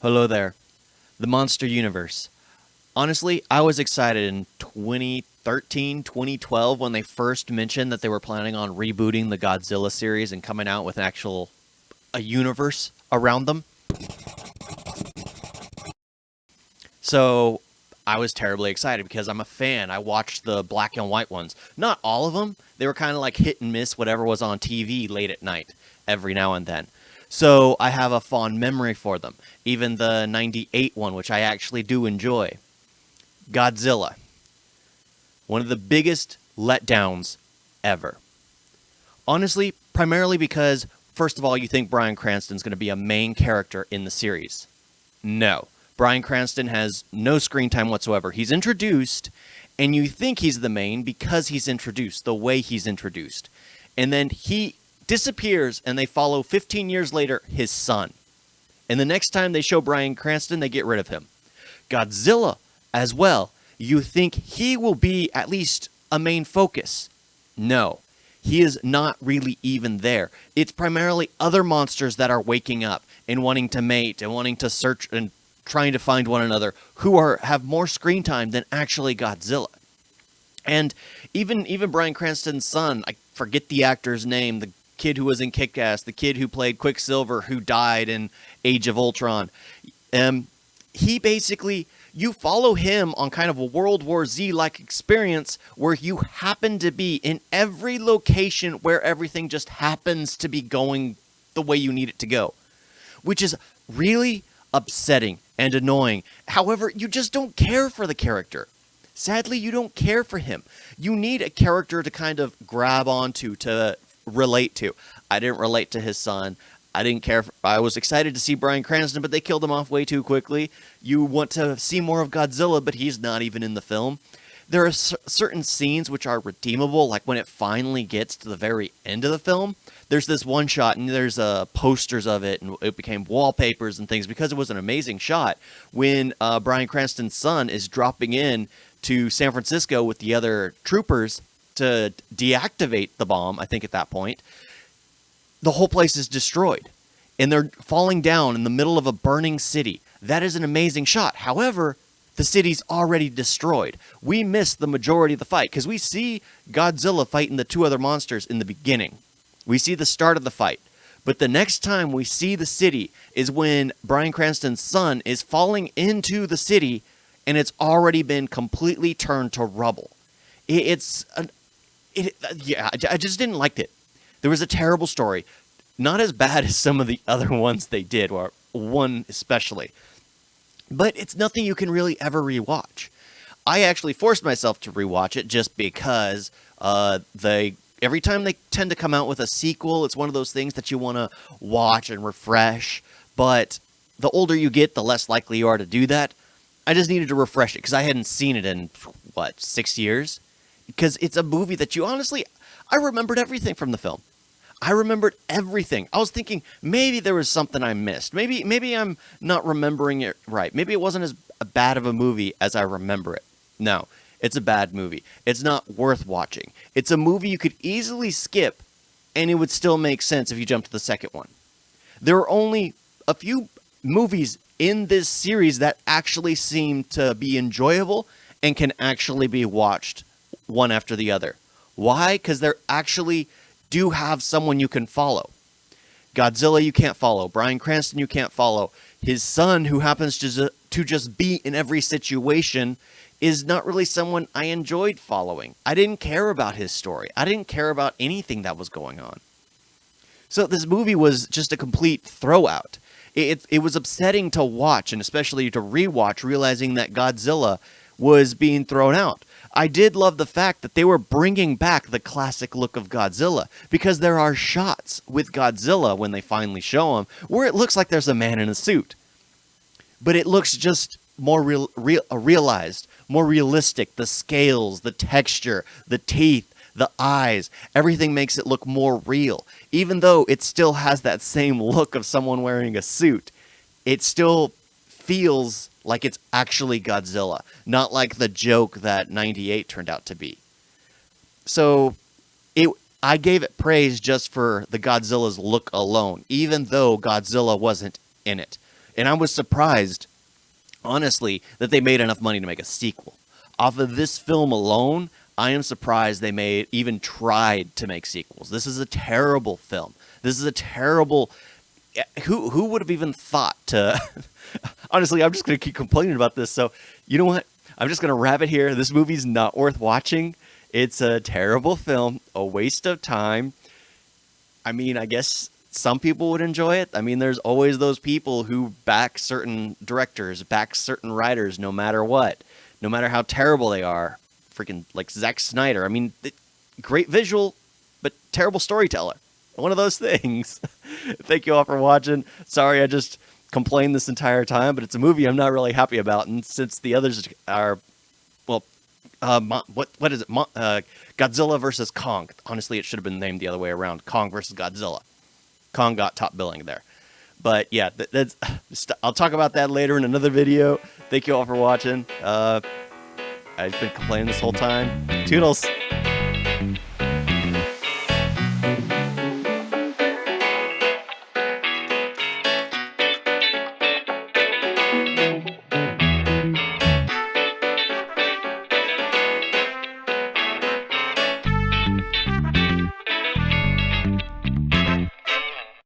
Hello there. The Monster Universe. Honestly, I was excited in 2013, 2012 when they first mentioned that they were planning on rebooting the Godzilla series and coming out with an actual a universe around them. So, I was terribly excited because I'm a fan. I watched the black and white ones. Not all of them. They were kind of like hit and miss whatever was on TV late at night every now and then. So, I have a fond memory for them. Even the 98 one, which I actually do enjoy. Godzilla. One of the biggest letdowns ever. Honestly, primarily because, first of all, you think Bryan Cranston's going to be a main character in the series. No. Bryan Cranston has no screen time whatsoever. He's introduced, and you think he's the main because he's introduced, the way he's introduced. And then he disappears, and they follow 15 years later his son. And the next time they show Bryan Cranston, they get rid of him. Godzilla, as well, you think he will be at least a main focus. No, he is not really even there. It's primarily other monsters that are waking up and wanting to mate and wanting to search and trying to find one another who have more screen time than actually Godzilla. And even Bryan Cranston's son, I forget the actor's name, the kid who was in Kick-Ass, the kid who played Quicksilver who died in Age of Ultron. He basically, you follow him on kind of a World War Z-like experience where you happen to be in every location where everything just happens to be going the way you need it to go, which is really upsetting and annoying. However, you just don't care for the character. Sadly, you don't care for him. You need a character to kind of grab onto, to relate to. I didn't relate to his son. I didn't care. I was excited to see Bryan Cranston, but they killed him off way too quickly. You want to see more of Godzilla, but he's not even in the film. There are certain scenes which are redeemable, like when it finally gets to the very end of the film. There's this one shot, and there's posters of it, and it became wallpapers and things because it was an amazing shot. When Bryan Cranston's son is dropping in to San Francisco with the other troopers to deactivate the bomb, I think at that point, the whole place is destroyed. And they're falling down in the middle of a burning city. That is an amazing shot. However, the city's already destroyed. We miss the majority of the fight because we see Godzilla fighting the two other monsters in the beginning. We see the start of the fight. But the next time we see the city is when Bryan Cranston's son is falling into the city and it's already been completely turned to rubble. I just didn't like it. There was a terrible story. Not as bad as some of the other ones they did, or one especially. But it's nothing you can really ever rewatch. I actually forced myself to rewatch it just because every time they tend to come out with a sequel, it's one of those things that you want to watch and refresh. But the older you get, the less likely you are to do that. I just needed to refresh it because I hadn't seen it in, 6 years? Because it's a movie that I remembered everything from the film. I remembered everything. I was thinking maybe there was something I missed. Maybe I'm not remembering it right. Maybe it wasn't as bad of a movie as I remember it. No, it's a bad movie. It's not worth watching. It's a movie you could easily skip, and it would still make sense if you jumped to the second one. There are only a few movies in this series that actually seem to be enjoyable and can actually be watched one after the other. Why? Because they're actually do have someone you can follow. Godzilla you can't follow. Bryan Cranston you can't follow. His son, who happens to just be in every situation, is not really someone I enjoyed following. I didn't care about his story. I didn't care about anything that was going on. So this movie was just a complete throwout. It was upsetting to watch, and especially to rewatch, realizing that Godzilla was being thrown out. I did love the fact that they were bringing back the classic look of Godzilla, because there are shots with Godzilla when they finally show him where it looks like there's a man in a suit. But it looks just more realized, more realistic. The scales, the texture, the teeth, the eyes, everything makes it look more real. Even though it still has that same look of someone wearing a suit, it still feels like it's actually Godzilla, not like the joke that 98 turned out to be. So I gave it praise just for the Godzilla's look alone, even though Godzilla wasn't in it. And I was surprised, honestly, that they made enough money to make a sequel. Off of this film alone, I am surprised they even tried to make sequels. This is a terrible film. This is a terrible... Who would have even thought to... Honestly, I'm just going to keep complaining about this. So, you know what? I'm just going to wrap it here. This movie's not worth watching. It's a terrible film, a waste of time. I mean, I guess some people would enjoy it. I mean, there's always those people who back certain directors, back certain writers, no matter what. No matter how terrible they are. Freaking like Zack Snyder. I mean, great visual, but terrible storyteller. One of those things. Thank you all for watching. Sorry I just complained this entire time, but it's a movie I'm not really happy about. And since the others are, well, what is it? Godzilla versus Kong. Honestly, it should have been named the other way around. Kong versus Godzilla. Kong got top billing there. But yeah, I'll talk about that later in another video. Thank you all for watching. I've been complaining this whole time. Toodles.